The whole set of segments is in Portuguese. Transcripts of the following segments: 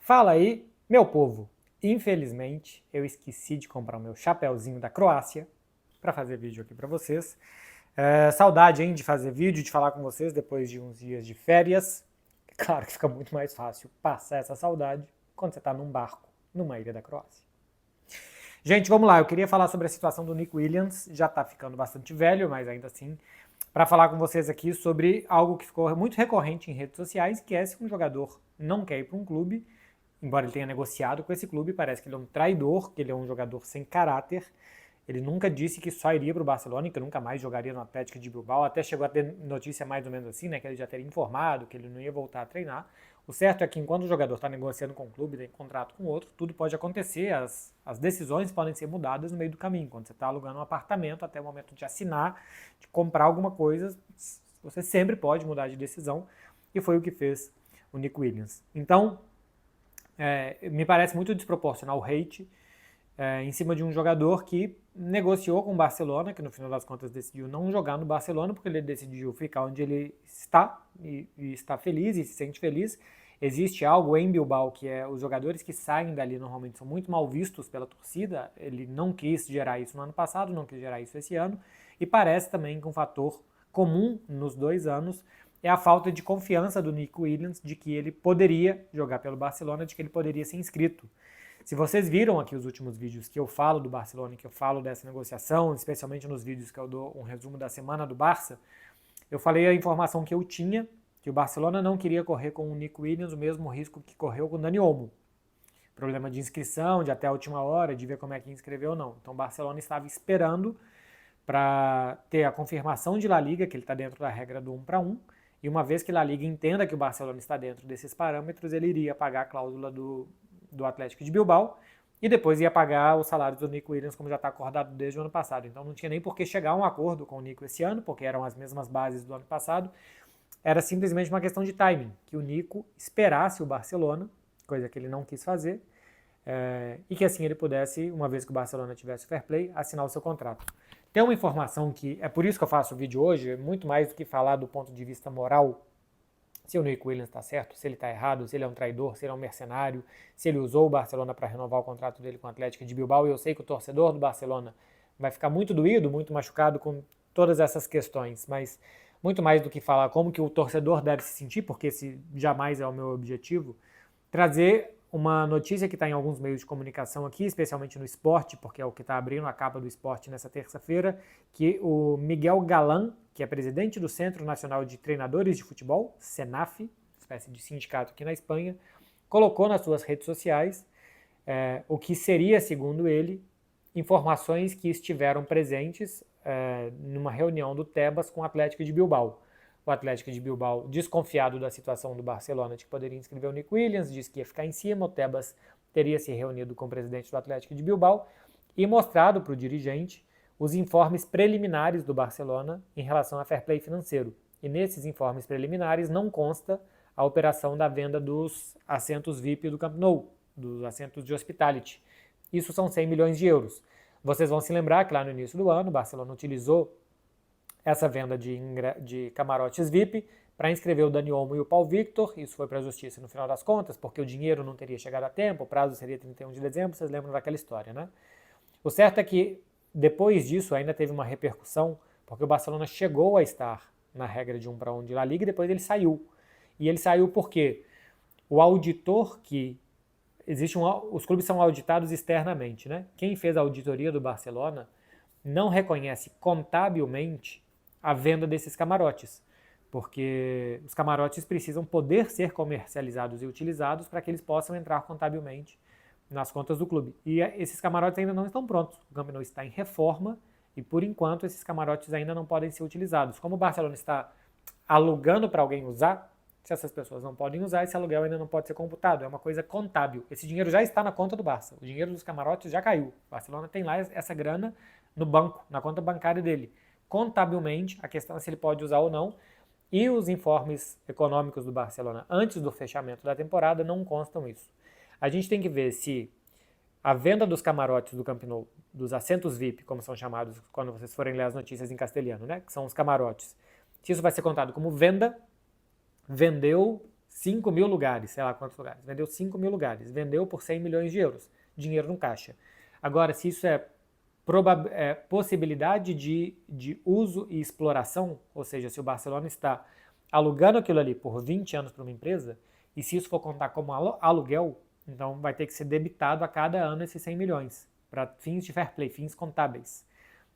Fala aí, meu povo! Infelizmente, eu esqueci de comprar o meu chapéuzinho da Croácia para fazer vídeo aqui para vocês. Saudade, hein, de fazer vídeo, de falar com vocês depois de uns dias de férias. Claro que fica muito mais fácil passar essa saudade quando você está num barco, numa ilha da Croácia. Gente, vamos lá, eu queria falar sobre a situação do Nick Williams, já está ficando bastante velho, mas ainda assim, para falar com vocês aqui sobre algo que ficou muito recorrente em redes sociais, que é se um jogador não quer ir para um clube, embora ele tenha negociado com esse clube, parece que ele é um traidor, que ele é um jogador sem caráter. Ele nunca disse que só iria para o Barcelona e que nunca mais jogaria no Atlético de Bilbao. Até chegou a ter notícia mais ou menos assim, né, que ele já teria informado que ele não ia voltar a treinar. O certo é que enquanto o jogador está negociando com um clube, tem contrato com outro, tudo pode acontecer, as decisões podem ser mudadas no meio do caminho. Quando você está alugando um apartamento, até o momento de assinar, de comprar alguma coisa, você sempre pode mudar de decisão, e foi o que fez o Nick Williams. Então, me parece muito desproporcional o hate em cima de um jogador que negociou com o Barcelona, que no final das contas decidiu não jogar no Barcelona, porque ele decidiu ficar onde ele está e está feliz e se sente feliz. Existe algo em Bilbao que é os jogadores que saem dali normalmente são muito mal vistos pela torcida. Ele não quis gerar isso no ano passado, não quis gerar isso esse ano, e parece também que um fator comum nos 2 anos é a falta de confiança do Nick Williams de que ele poderia jogar pelo Barcelona, de que ele poderia ser inscrito. Se vocês viram aqui os últimos vídeos que eu falo do Barcelona, que eu falo dessa negociação, especialmente nos vídeos que eu dou um resumo da semana do Barça, eu falei a informação que eu tinha, que o Barcelona não queria correr com o Nick Williams o mesmo risco que correu com o Dani Olmo. Problema de inscrição, de até a última hora, de ver como é que inscreveu ou não. Então o Barcelona estava esperando para ter a confirmação de La Liga, que ele está dentro da regra do 1 para 1, e uma vez que La Liga entenda que o Barcelona está dentro desses parâmetros, ele iria pagar a cláusula do Atlético de Bilbao e depois ia pagar os salários do Nico Williams, como já está acordado desde o ano passado. Então não tinha nem por que chegar a um acordo com o Nico esse ano, porque eram as mesmas bases do ano passado. Era simplesmente uma questão de timing, que o Nico esperasse o Barcelona, coisa que ele não quis fazer, e que assim ele pudesse, uma vez que o Barcelona tivesse o fair play, assinar o seu contrato. Tem uma informação que, é por isso que eu faço o vídeo hoje, muito mais do que falar do ponto de vista moral, se o Nick Williams está certo, se ele está errado, se ele é um traidor, se ele é um mercenário, se ele usou o Barcelona para renovar o contrato dele com o Atlético de Bilbao. E eu sei que o torcedor do Barcelona vai ficar muito doído, muito machucado com todas essas questões, mas muito mais do que falar como que o torcedor deve se sentir, porque esse jamais é o meu objetivo, trazer uma notícia que está em alguns meios de comunicação aqui, especialmente no esporte, porque é o que está abrindo a capa do esporte nessa terça-feira, que o Miguel Galán, que é presidente do Centro Nacional de Treinadores de Futebol, CENAF, espécie de sindicato aqui na Espanha, colocou nas suas redes sociais o que seria, segundo ele, informações que estiveram presentes numa reunião do Tebas com o Atlético de Bilbao. O Atlético de Bilbao, desconfiado da situação do Barcelona, de que poderia inscrever o Nick Williams, disse que ia ficar em cima. O Tebas teria se reunido com o presidente do Atlético de Bilbao e mostrado para o dirigente os informes preliminares do Barcelona em relação a fair play financeiro. E nesses informes preliminares não consta a operação da venda dos assentos VIP do Camp Nou, dos assentos de hospitality. Isso são 100 milhões de euros. Vocês vão se lembrar que lá no início do ano o Barcelona utilizou essa venda de camarotes VIP para inscrever o Dani Olmo e o Paul Victor. Isso foi para a justiça no final das contas, porque o dinheiro não teria chegado a tempo, o prazo seria 31 de dezembro, vocês lembram daquela história, né? O certo é que depois disso ainda teve uma repercussão, porque o Barcelona chegou a estar na regra de 1 para 1 de La Liga e depois ele saiu. E ele saiu porque o auditor que os clubes são auditados externamente, né? Quem fez a auditoria do Barcelona não reconhece contabilmente a venda desses camarotes, porque os camarotes precisam poder ser comercializados e utilizados para que eles possam entrar contabilmente nas contas do clube. E esses camarotes ainda não estão prontos. O Camp Nou está em reforma e, por enquanto, esses camarotes ainda não podem ser utilizados. Como o Barcelona está alugando para alguém usar, se essas pessoas não podem usar, esse aluguel ainda não pode ser computado. É uma coisa contábil. Esse dinheiro já está na conta do Barça. O dinheiro dos camarotes já caiu. O Barcelona tem lá essa grana no banco, na conta bancária dele. Contabilmente, a questão é se ele pode usar ou não. E os informes econômicos do Barcelona antes do fechamento da temporada não constam isso. A gente tem que ver se a venda dos camarotes do Camp Nou, dos assentos VIP, como são chamados quando vocês forem ler as notícias em castelhano, né? Que são os camarotes. Se isso vai ser contado como venda, vendeu 5 mil lugares, sei lá quantos lugares, vendeu 5 mil lugares, vendeu por 100 milhões de euros, dinheiro no caixa. Agora, se isso é possibilidade de uso e exploração, ou seja, se o Barcelona está alugando aquilo ali por 20 anos para uma empresa, e se isso for contar como aluguel, então vai ter que ser debitado a cada ano esses 100 milhões, para fins de fair play, fins contábeis.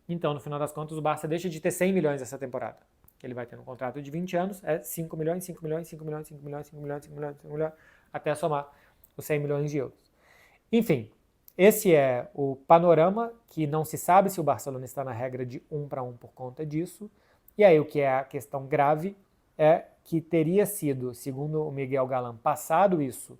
Então, no final das contas, o Barça deixa de ter 100 milhões essa temporada. Ele vai ter um contrato de 20 anos, é 5 milhões, 5 milhões, 5 milhões, 5 milhões, 5 milhões, 5 milhões, 5 milhões, até somar os 100 milhões de euros. Enfim, esse é o panorama, que não se sabe se o Barcelona está na regra de 1-1 por conta disso. E aí o que é a questão grave é que teria sido, segundo o Miguel Galán, passado isso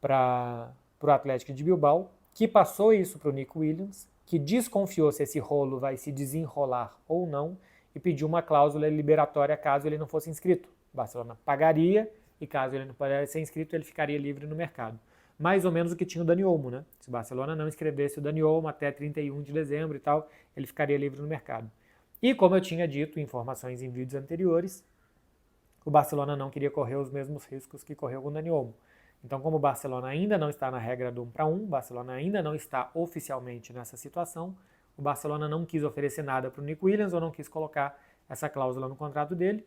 para o Atlético de Bilbao, que passou isso para o Nico Williams, que desconfiou se esse rolo vai se desenrolar ou não e pediu uma cláusula liberatória caso ele não fosse inscrito. O Barcelona pagaria e caso ele não pudesse ser inscrito, ele ficaria livre no mercado. Mais ou menos o que tinha o Dani Olmo, né? Se o Barcelona não inscrevesse o Dani Olmo até 31 de dezembro e tal, ele ficaria livre no mercado. E como eu tinha dito em informações em vídeos anteriores, o Barcelona não queria correr os mesmos riscos que correu com o Dani Olmo. Então, como o Barcelona ainda não está na regra do 1-1, o Barcelona ainda não está oficialmente nessa situação, o Barcelona não quis oferecer nada para o Nico Williams ou não quis colocar essa cláusula no contrato dele.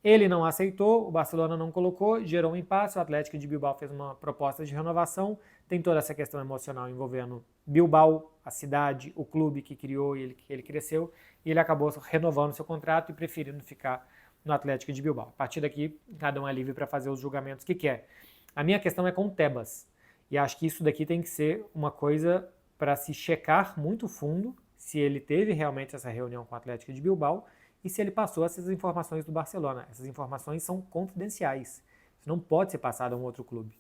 Ele não aceitou, o Barcelona não colocou, gerou um impasse, o Atlético de Bilbao fez uma proposta de renovação, tem toda essa questão emocional envolvendo Bilbao, a cidade, o clube que criou e ele cresceu, e ele acabou renovando seu contrato e preferindo ficar no Atlético de Bilbao. A partir daqui, cada um é livre para fazer os julgamentos que quer. A minha questão é com o Tebas, e acho que isso daqui tem que ser uma coisa para se checar muito fundo, se ele teve realmente essa reunião com o Atlético de Bilbao, e se ele passou essas informações do Barcelona. Essas informações são confidenciais. Isso não pode ser passado a um outro clube.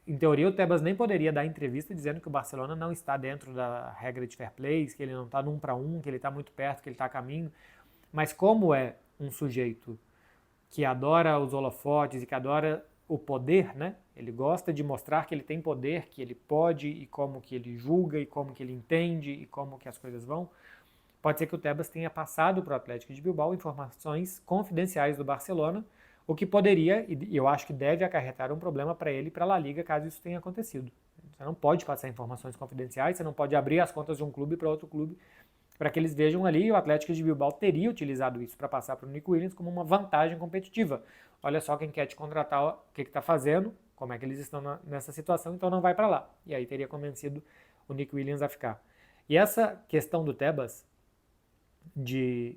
Em teoria, o Tebas nem poderia dar entrevista dizendo que o Barcelona não está dentro da regra de fair play, que ele não está no 1-1, que ele está muito perto, que ele está a caminho. Mas como é um sujeito que adora os holofotes e que adora o poder, né? Ele gosta de mostrar que ele tem poder, que ele pode, e como que ele julga, e como que ele entende, e como que as coisas vão. Pode ser que o Tebas tenha passado para o Atlético de Bilbao informações confidenciais do Barcelona, o que poderia, e eu acho que deve acarretar um problema para ele e para a La Liga caso isso tenha acontecido. Você não pode passar informações confidenciais, você não pode abrir as contas de um clube para outro clube, para que eles vejam ali, e o Atlético de Bilbao teria utilizado isso para passar para o Nico Williams como uma vantagem competitiva. Olha só quem quer te contratar, o que está fazendo, como é que eles estão nessa situação, então não vai para lá. E aí teria convencido o Nico Williams a ficar. E essa questão do Tebas, de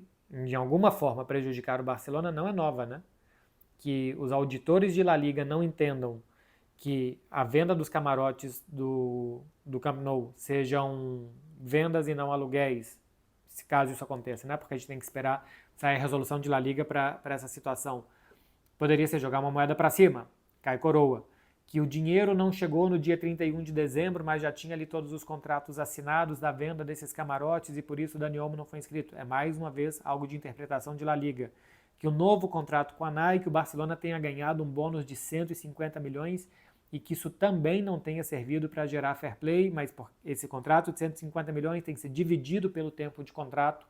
alguma forma prejudicar o Barcelona, não é nova, né? Que os auditores de La Liga não entendam que a venda dos camarotes do Camp Nou sejam vendas e não aluguéis, se caso isso aconteça, né? Porque a gente tem que esperar sair a resolução de La Liga para essa situação. Poderia ser jogar uma moeda para cima, cai coroa. Que o dinheiro não chegou no dia 31 de dezembro, mas já tinha ali todos os contratos assinados da venda desses camarotes e por isso o Dani Olmo não foi inscrito. É mais uma vez algo de interpretação de La Liga. Que o novo contrato com a Nike, o Barcelona tenha ganhado um bônus de 150 milhões e que isso também não tenha servido para gerar fair play, mas esse contrato de 150 milhões tem que ser dividido pelo tempo de contrato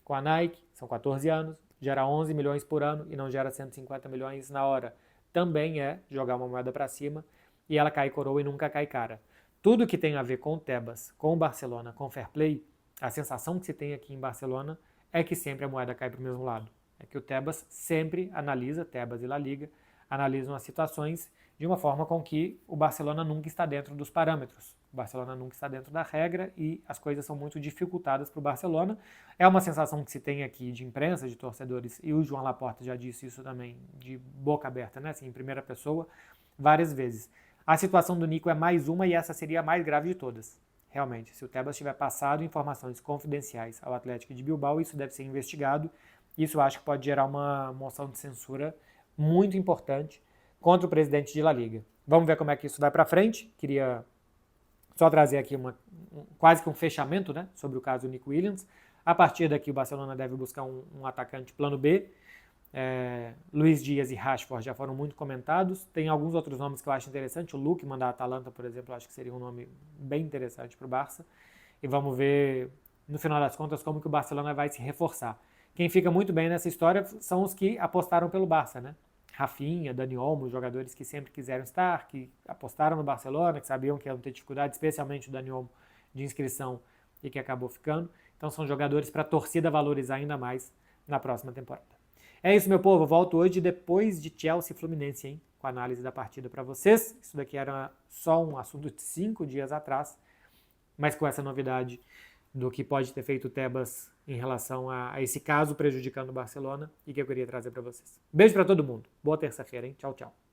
com a Nike, são 14 anos, gera 11 milhões por ano e não gera 150 milhões na hora. Também é jogar uma moeda para cima e ela cai coroa e nunca cai cara. Tudo que tem a ver com o Tebas, com o Barcelona, com o fair play, a sensação que se tem aqui em Barcelona é que sempre a moeda cai para o mesmo lado. É que o Tebas sempre analisa, Tebas e La Liga, analisam as situações de uma forma com que o Barcelona nunca está dentro dos parâmetros. O Barcelona nunca está dentro da regra e as coisas são muito dificultadas para o Barcelona. É uma sensação que se tem aqui de imprensa, de torcedores, e o João Laporta já disse isso também de boca aberta, né? Assim, em primeira pessoa, várias vezes. A situação do Nico é mais uma e essa seria a mais grave de todas. Realmente, se o Tebas tiver passado informações confidenciais ao Atlético de Bilbao, isso deve ser investigado. Isso eu acho que pode gerar uma moção de censura muito importante contra o presidente de La Liga. Vamos ver como é que isso vai para frente. Queria só trazer aqui quase que um fechamento, né, sobre o caso do Nico Williams. A partir daqui o Barcelona deve buscar um atacante plano B. Luiz Dias e Rashford já foram muito comentados. Tem alguns outros nomes que eu acho interessante. O Lookman da Atalanta, por exemplo, eu acho que seria um nome bem interessante para o Barça. E vamos ver, no final das contas, como que o Barcelona vai se reforçar. Quem fica muito bem nessa história são os que apostaram pelo Barça, né? Rafinha, Dani Olmo, jogadores que sempre quiseram estar, que apostaram no Barcelona, que sabiam que iam ter dificuldade, especialmente o Dani Olmo, de inscrição e que acabou ficando. Então são jogadores para a torcida valorizar ainda mais na próxima temporada. É isso, meu povo. Eu volto hoje depois de Chelsea e Fluminense, hein? Com a análise da partida para vocês. Isso daqui era só um assunto de 5 dias atrás, mas com essa novidade do que pode ter feito o Tebas em relação a esse caso prejudicando o Barcelona e que eu queria trazer para vocês. Beijo para todo mundo. Boa terça-feira, hein? Tchau, tchau.